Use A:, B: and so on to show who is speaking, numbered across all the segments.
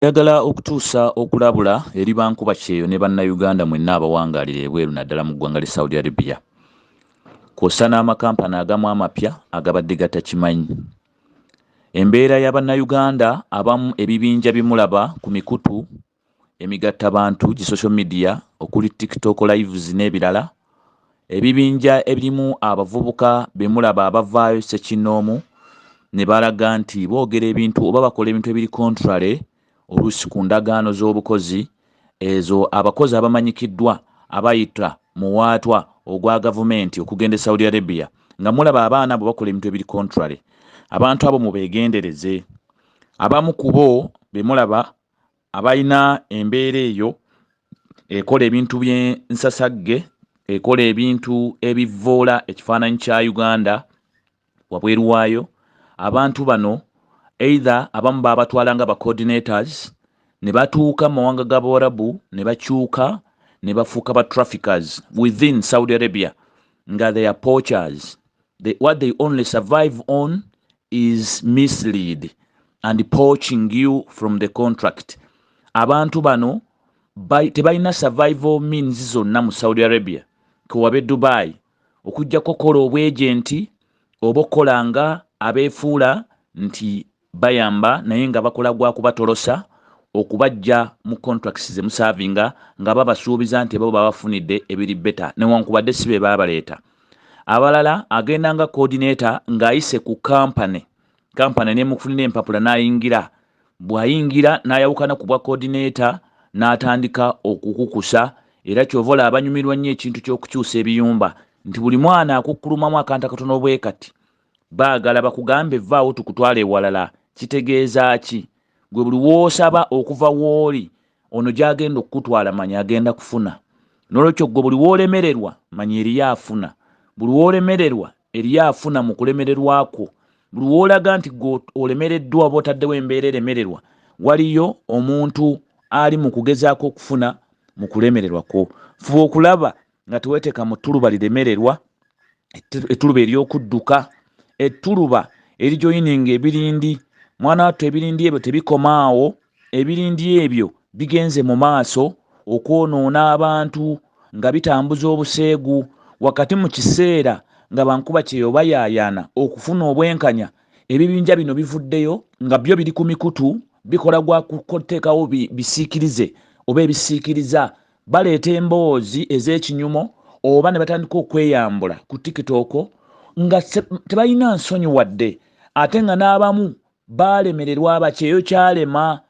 A: Njagala okutuusa okulabula eri bankuba kyeyo ne bannayuganda mwenna abawangaalira ebweru naddala mu ggwanga lya Saudi Arabia kw'ossa n'amakampani agamu amapya agabadde gatakimanyi. Embeera y'abannayuganda abamu ebibinja bimulaba ku mikutu emigattabantu gi social media okuli TikTok lives n'ebirala, ebibinja ebirimu abavubuka bemulaba abavaayo ssekinnoomu ne balaga nti boogera ebintu oba bakola ebintu ebiri contrary oluusi ku ndagaano z'obukozi ezo abakozi abamanyikiddwa abayita muwaatwa ogwa gavumenti okugenda e Saudi Arabia nga mulaba abaana abo bakola ebintu ebiri contrary. Abantu abo mubeegendereze. Abamu ku bo bemulaba abalina embeera eyo ekola ebintu by'ensasagge, ekola ebintu ebivvoola ekifaananyi kya Uganda wabweru waayo. Abantu bano either abamu baabatwala nga ba-coordinators ne batuuka mu mawanga g'Abawarabu ne bakyuka ne bafuuka ba traffickers within Saudi Arabia nga they are poachers. What they only survive on is mislead and poaching you from the contract. Abantu bano tebalina survival means zonna mu Saudi Arabia kuwabe Dubai okujjako kola obwejenti oba okolanga abeefuula nti bayamba naye nga bakola gwa kubatolosa okubajja mu contracts ze musavinga nga babasuubiza nti bo babafunidde ebiri beta newankubadde si be babaleeta. Abalala agenda nga coordinator ng'ayise ku company nemufunira empapula n'ayingira. Bw'ayingira n'ayawukana ku bwa coordinator n'atandika okukukusa, era ky'ovola abanyumirwa nnyo ekintu ky'okukyusa ebiyumba nti buli mwana akukkulumamu akantu akatono bwe kati baagala bakugambe vaawo tukutwala ewalala. Kitegeeza ki? Gwe buli w'osaba okuva w'oli ono gy'agenda okukutwala manya agenda kufuna. N'olwekyo gwe buli w'olemererwa manya eriyo afuna. Buli w'olemererwa eriyo afuna mu kulemererwa kwo. Buli w'olaga nti gwe olemereddwa oba otaddewo embeera eremererwa waliyo omuntu ali mu kugezaako okufuna mu kulemererwa kwo. Fuba okulaba nga teweeteeka mu ttuluba liremererwa, ettuluba ery'okudduka, ettuluba erijoyininga ebirindi. Mwana wattu ebirindi ebyo tebikomaawo, ebirindi ebyo bigenze mu maaso okwonoona abantu nga bitambuza obuseegu wakati mu kiseera nga bankuba kyeyo bayaayaana okufuna obwenkanya. Ebibinja bino bivuddeyo nga byo biri ku mikutu bikola gwa kuteekawo bisiikirize oba ebisiikiriza. Baleeta emboozi ez'ekinyumo oba ne batandika okweyambula ku TikTok nga tebalina nsonyi wadde, ate nga n'abamu baalemererwa abakyeyo kyalema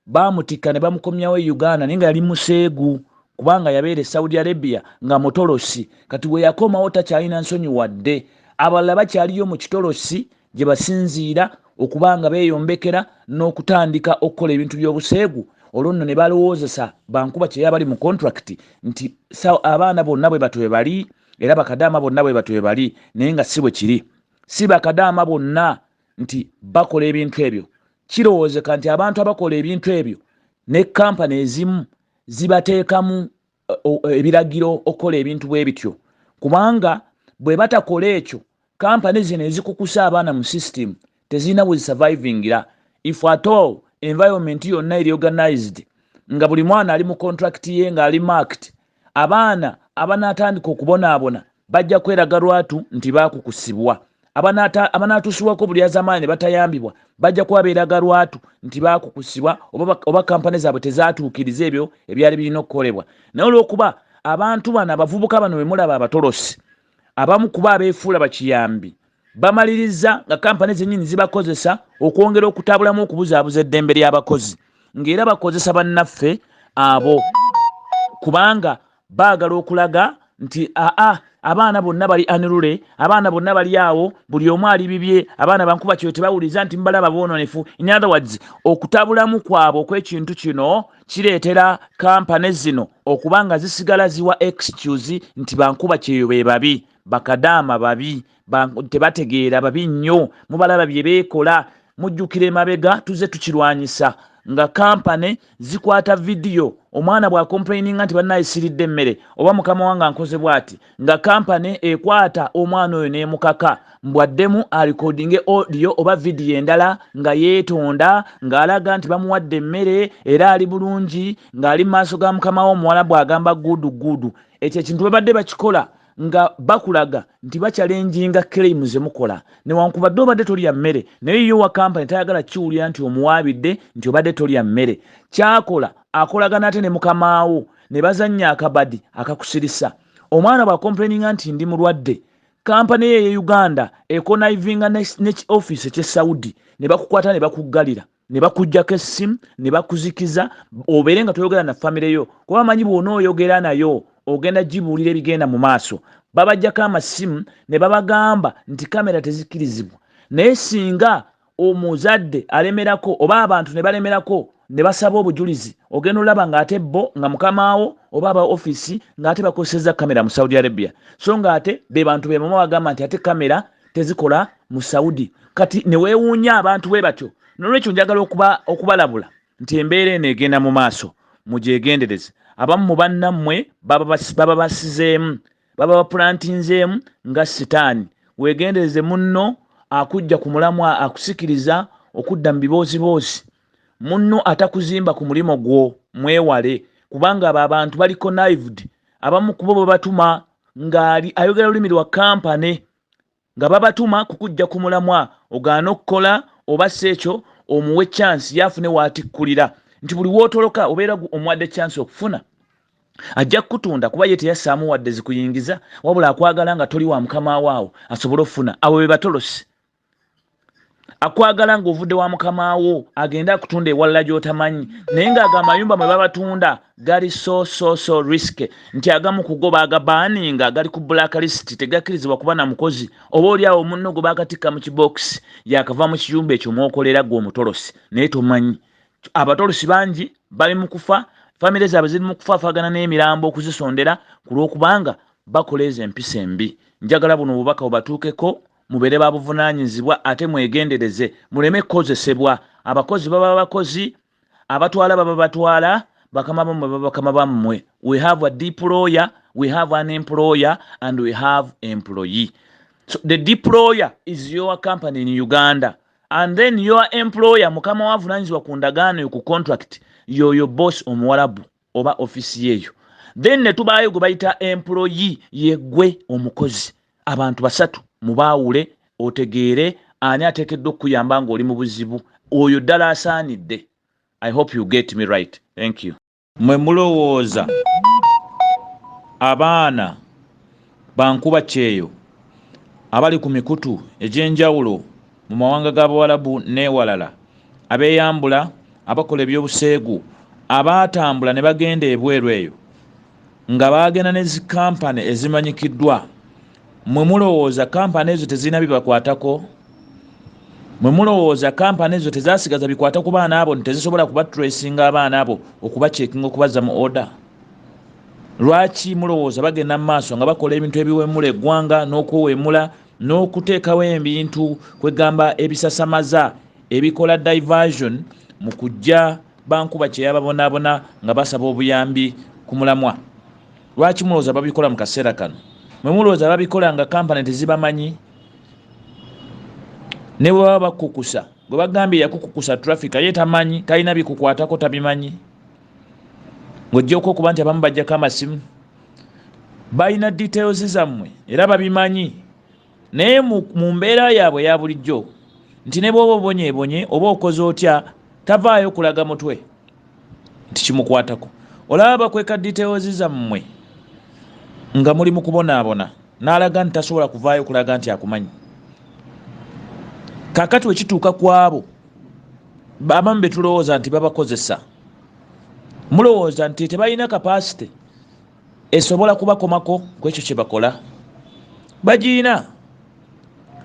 A: baamutikka ne bamukomyawo e Uganda naye nga yali museegu kubanga yabeera e Saudi Arabia nga mutolosi. Kati bwe yakomawo takyalina nsonyi wadde. Abalala bakyaliyo mu kitolosi gye basinziira okubanga beeyombekera n'okutandika okukola ebintu by'obuseegu. Olwo nno ne balowoozesa bankuba kyeyo abali mu contract nti abaana bonna bwe batwe bali era bakadaama bonna bwe batwe bali, naye nga si bwe kiri. Si bakadaama bonna nti bakola ebintu ebyo. Kirowoozeka nti abantu abakola ebintu ebyo ne kampani ezimu zibateekamu ebiragiro okukola ebintu bwe bityo, kubanga bwe batakola ekyo kampani zino ezikukusa abaana mu system tezirina we survivingira. If at all environment yonna eri organized nga buli mwana ali mu contract ye nga ali marked, abaana abanaatandika okubonaabona bajja kweraga lwatu nti baakukusibwa. Abanaatuusibwako buli azamaani ne batayambibwa bajja kuba beeraga lwatu nti baakukusibwa oba kampani zaabwe tezaatuukiriza ebyo ebyali birina okukolebwa. Naye olw'okuba abantu bano abavubuka bano bemulaba abatolosi abamu kuba abeefuula bakiyambi bamaliriza nga kampani zennyini zibakozesa okwongera okutabulamu okubuzaabuza eddembe ly'abakozi ng'era bakozesa bannaffe abo kubanga baagala okulaga nti abaana bonna bali anulule, abaana bonna bali awo, buli omu ali bibye, abaana bankuba kyeyo tebawuliza nti mbalaba boononefu. In other words, okutabulamu kwabwe okw'ekintu kino kireetera kampani zino okuba nga zisigala ziwa excuse nti bankuba kyeyo be babi, bakadaama babi, tebategeera babi nnyo, mubalaba bye beekola. Mujjukire emabega tuze tukirwanyisa nga kampani zikwata video omwana bwa complaining nti bannaye siridde emmere oba mukama wange ankoze bwati nga kampani ekwata omwana oyo n'emukaka mbwaddemu alikodinge audio oba video endala nga yeetonda ng'alaga nti bamuwadde emmere era ali bulungi ng'ali mu maaso ga mukama we omuwala bw'agamba gudu ekyo ekintu babadde bakikola nga bakulaga nti bakyalenjinga claim ze mukola newankubadde obadde tolya mmere naye yo wa kampani tayagala kiwulira nti omuwaabidde nti obadde tolya mmere kyakola akolagana ate ne mukamaawo ne bazannya akabadi akakusirisa omwana bwa complaininga nti ndi mulwadde kampani ye Uganda ekonaivinga ne office ekye Saudi ne bakukwata ne bakuggalira ne bakujjako essimu ne bakuzikiza obeere nga toyogera na famire yo kuba manyi bw'onooyogera nayo ogenda gibuulira ebigenda mu maaso babajjako amasimu ne babagamba nti kamera tezikkirizibwa naye singa omuzadde alemerako oba abantu ne balemerako ne basaba obujulizi ogenda olaba ng'ate bo nga mukamaawo oba aba ofisi ng'ate bakozesezza kamera mu Saudi Arabia so ng'ate be bantu be mama bagamba nti ate kamera tezikola mu Saudi kati ne weewuunya abantu bwe batyo nolwekyo njagala okubalabula nti embeera eno egenda mu maaso mugyegendereze abamu mu bannammwe baba basizeemu baba bapulantinzeemu nga sitaani weegendereze munno akujja ku mulamwa akusikiriza okudda mu bibooziboozi munno atakuzimba ku mulimo gwo mwewale kubanga abo abantu bali connived abamu kubo babatuma ng'ali ayogera olulimi lwa kampani nga babatuma kukujja ku mulamwa ogaana okukola oba si ekyo omuwe chance yafune waatikkulira nti buli wootoloka obeera omuwadde chance okufuna ajja kutunda kuba ye teyassaamu wadde zikuyingiza wabula akwagala nga toli wa mukama waawo asobole okufuna abo be batolosi akwagala ng'ovudde wa mukama wo agenda kutunda ewalala gy'otamanyi naye ng'aga amayumba mwe babatunda gali so risk nti agamu kugoba agabaaninga gali ku blacklist tegakkirizibwa kuba na mukozi oba oli awo munno gwe baakatikka mu kibookisi yakava mu kiyumba ekyo mwokolera gwe omutolosi naye tomanyi abatolosi bangi bali mu kufa famire zaabwe ziri mu kufaafagana n'emirambo okuzisondera ku lw'okubanga bakola ezo empisa embi njagala buno obubaka bubatuukeko mubeere babuvunaanyizibwa ate mwegendereze muleme kukozesebwa abakozi baba bakozi abatwala baba batwala bakama bammwe baba bakama bammwe we have a deployer we have an employer and we have employee so the deployer is your company in Uganda and then your employer mukama wavunaanyizibwa ku ndagaano ku contract yoyo boss omuwalabu oba ofisi yeyo then ne tubaayo gwe bayita employee yegwe omukozi abantu basatu mubaawule otegeere ani ateekeddwa okukuyamba ng'oli mu buzibu oyo ddala asaanidde. I hope you get me right. Thank you. Mwe mulowooza abaana bankuba kyeyo abali ku mikutu egy'enjawulo mu mawanga g'Abawarabu n'ewalala abeeyambula abakola ebyobuseegu abaatambula ne bagenda ebweru eyo nga baagenda ne zi kampani ezimanyikiddwa mwe mulowooza kampani ezo tezirina bibakwatako mwe mulowooza kampani ezo tezaasigaza bikwata ku baana abo tezisobola kubatracinga abaana abo okubacekinga okubazza mu order lwaki mulowooza bagenda mu maaso nga bakola ebintu ebiwemula eggwanga n'okwewemula n'okuteekawo ebintu kwegamba ebisasamaza ebikola diversion mu kujja bankuba kyeyababonaabona nga basaba obuyambi ku mulamwa lwaki mulowooza babikola mu kaseera kano mwe mulowooza babikola nga kampani tezibamanyi ne bwe baba bakukusa gwe bagambye yakukukusa traffic ye tamanyi talina bikukwatako tabimanyi ng'ojjako okuba nti abamu bajjako amasimu balina details zammwe era babimanyi naye mu mbeera yaabwe ya bulijjo nti ne bw'oba obonyeebonye oba okoze otya tavaayo kulaga mutwe nti kimukwatako olaba bakweka details zammwe nga muli mu kubonaabona n'alaga nti tasobola kuvaayo kulaga nti akumanyi kakati we kituuka ku abo abamu be tulowooza nti babakozesa mulowooza nti tebalina kapasite esobola kubakomako ku ekyo kye bakola bagiina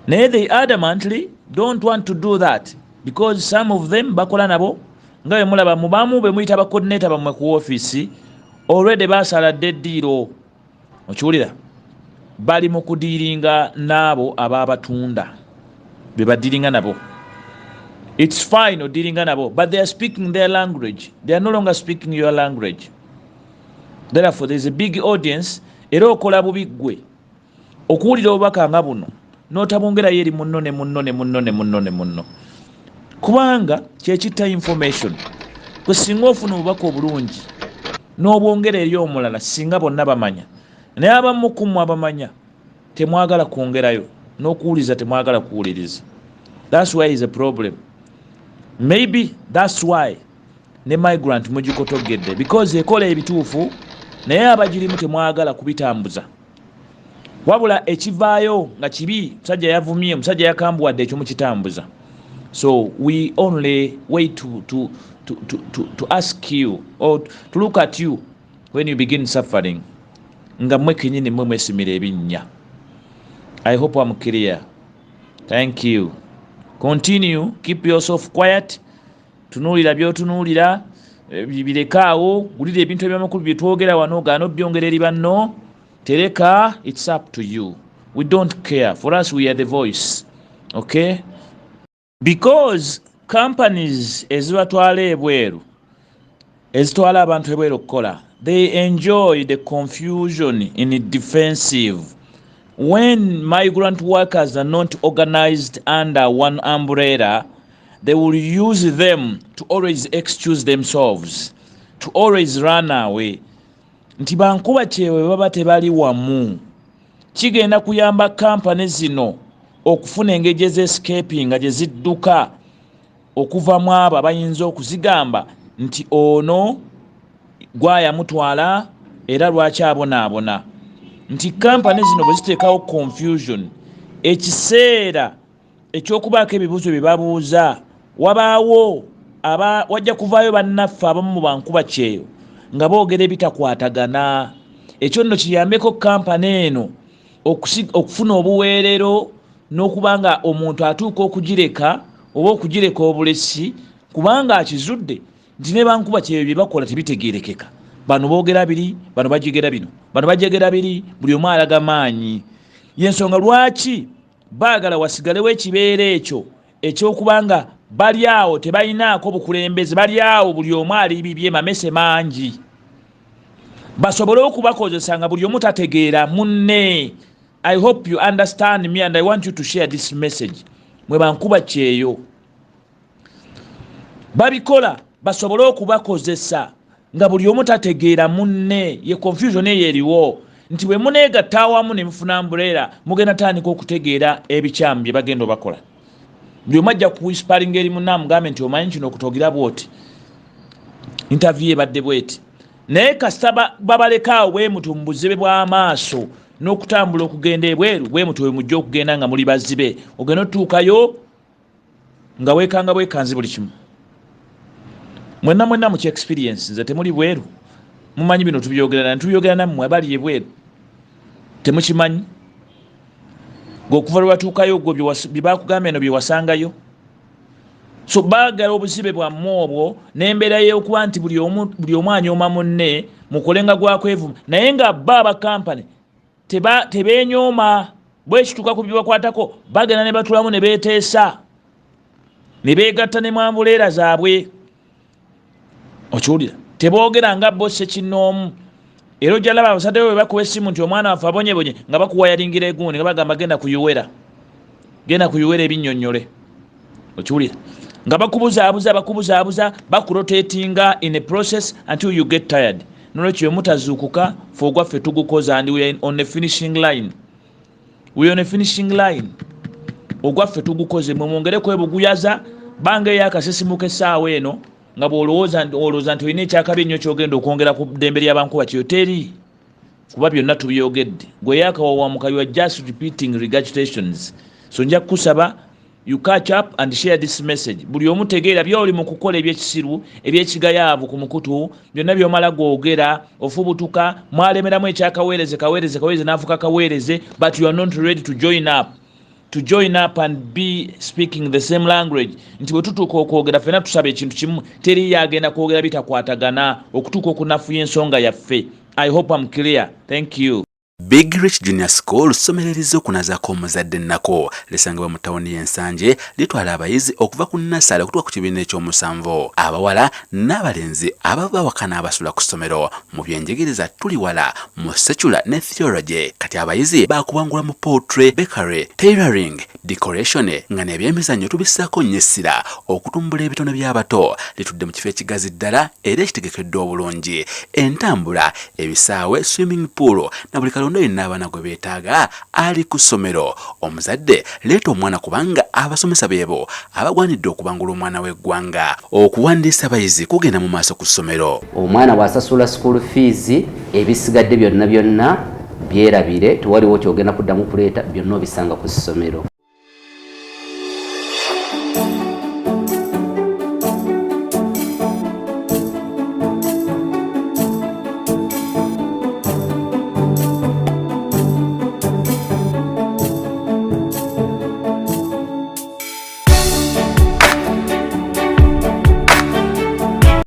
A: naye they adamantly don't want to do that because some of them bakola nabo nga bwe mulaba mubamu be muyita bacoordinator bammwe ku ofiisi already basaladde eddiiro okiwulira bali mu kudiiringa n'abo abaabatunda be badiiringa nabo It's fine odiringa nabo, but they are speaking their language. They are no longer speaking your language. Therefore, there is a big audience. Era okola bubi gwe okuwulira obubaka nga buno n'otabongerayo eri munno ne munno ne munno ne munno ne munno, kubanga kyekitta information. Kwe singa ofuna obubaka obulungi n'obwongera eri omulala singa bonna bamanya, naye abamu ku mmwe abamanya temwagala kwongerayo, n'okuwuliza temwagala kuwuliriza. That's why is a problem. Maybe that's why ne Migrant mugikotogedde, because ekola ebituufu naye abagirimu temwagala kubitambuza, wabula ekivaayo nga kibi, musajja yavumye, musajja yakambuwadde ekyo mukitambuza. So we only wait to ask you or to look at you when you begin suffering, nga mmwe kenyini mmwe mwesimira ebinnya. I hope I'm clear. Thank you. Continue, keep yourself quiet. Tunuulira byotunuulira, birekaawo, gulira ebintu ebyamakulu bye twogera wano gaana obyongera eri banno. Tereka, it's up to you. We don't care. For us, we are the voice. Okay? Because companies ezibatwala ebweru, ezitwala abantu ebweru okukola, they enjoy the confusion in defensive. When migrant workers are not organized under one umbrella, they will use them to always excuse themselves, to always run away. Nti bankuba kyewe baba tebali wamu, kigenda kuyamba kampani zino okufuna engeri z'escaping nga gye zidduka okuva mu abo abayinza okuzigamba nti ono gwayamutwala era lwaki abonaabona. Nti kampani zino bwe ziteekawo confusion, ekiseera ekyokubaako ebibuuzo bye babuuza, wabaawo wajja kuvaayo bannaffe abamu mu bankuba kyeyo nga boogera ebitakwatagana. Ekyo nno kiyambeko kampani eno okufuna obuweerero n'okubanga omuntu atuuka okugireka oba okugireka obulesi, kubanga akizudde nti ne bankuba kyeyo bye bakola tebitegeerekeka. Bano boogera biri, bano bajegera bino, bano bajegera biri, buli omu alaga maanyi. Yensonga lwaki baagala wasigalewo ekibeera ekyo ekyokubanga bali awo tebalinaako bukulembeze, bali awo buli omu ali bibye mamese mangi, basobole okubakozesa nga buli omu tategeera munne. I hope you understand me and I want you to share this message. Mwe bankuba kyeyo babikola basobole okubakozesa nga buli omu tategeera munne, ye confusion eyo eriwo. Nti bwe muneegatta awamu ne mufuna umbrella, mugenda tandika okutegeera ebikyamu bye bagenda bakola. Buli omu ajja kuwisparinga eri munne amugambe nti omanyi kino okutogira bwoti, interview ebadde bweti. Naye kasita babalekaawo bwe mutu mu buzibe bw'amaaso n'okutambula okugenda ebweru, bwe mutu we mujja okugenda nga muli bazibe, ogenda otuukayo nga weekanga bwekanzi buli kimu. Mwenna mu experience nze temuli bweru, mumanyi bino tubyogera nammwe abali ebweru temukimanyi. Gwokuva lwatuukayo gwo bye bakugamba eno bye wasangayo. So baagala obuzibe bwammwe obwo n'embeera y'okuba nti buli omu anyooma munne mukolenga gwakwevuma, naye nga baba kampani tebeenyooma. Bwe kituuka ku bye bakwatako bagenda ne batulamu ne beeteesa ne beegatta ne mwambuleera zaabwe. Okiwulira, teboogera nga bo ssekinnoomu. Era ojja laba abasade bwe bakuwa essimu nti omwana waffe abonyebonye nga bakuwayalingira egundi nga bagamba genda kuyuwera ebinnyonnyole. Okiwulira, nga bakubuzaabuza bakurotatinga in a process until you get tired. Nolwekyo mutazuukuka fe ogwaffe tugukoza, and we are on the finishing line. Ogwaffe tugukoze, mwe mwongere kwebuguyaza bangeyo akasisimuka essaawa eno nga bw'olowooza nti olina ekyakabi ennyo kyogenda okwongera ku ddembe ly'abankuba kyeyo teri, kuba byonna tubyogedde. Gwe yaakawawamuka, you are just repeating regurgitations. So nja kukusaba you catch up and share this message. Buli omu tegeera by'oli mu kukola ebyekisiru ebyekigayaavu ku mukutu, byonna by'omala gwogera ofubutuka, mwalemeramu ekyakaweereze n'afuka kaweereze, but you are not ready to join up and be speaking the same language. Nti bwe tutuuka okwogera ffenna tusaba ekintu kimu, teri yagenda kwogera bitakwatagana okutuuka okunafuya ensonga yaffe. I hope I'm clear. Thank you.
B: Big Rich Junior School somererizo kunazaako omuzadde nnako lisangibwa mu tawuni y'Ensanje litwala abayizi okuva ku nnasale okutuuka ku kibiina ekyomusanvu abawala n'abalenzi abava waka n'abasula ku ssomero mu byenjigiriza tuli wala mu secular ne theology kati abayizi baakubangula mu poetry, bakery, tailoring, decoration nga n'ebyemizannyo tubissaako nnyo essira okutumbula ebitono by'abato litudde mu kifo ekigazi ddala era ekitegekeddwa obulungi entambula ebisaawe swimming pool na buli kalondo yenna abaana gwe beetaaga ali ku ssomero omuzadde leeta omwana kubanga abasomesa beebo abagwanidde okubangula omwana w'eggwanga okuwandiisa abayizi kugenda mu maaso ku ssomero
C: omwana bw'asasula school fees ebisigadde byonna byerabire tewaliwo kyogenda kuddamu kuleeta byonna obisanga ku ssomero.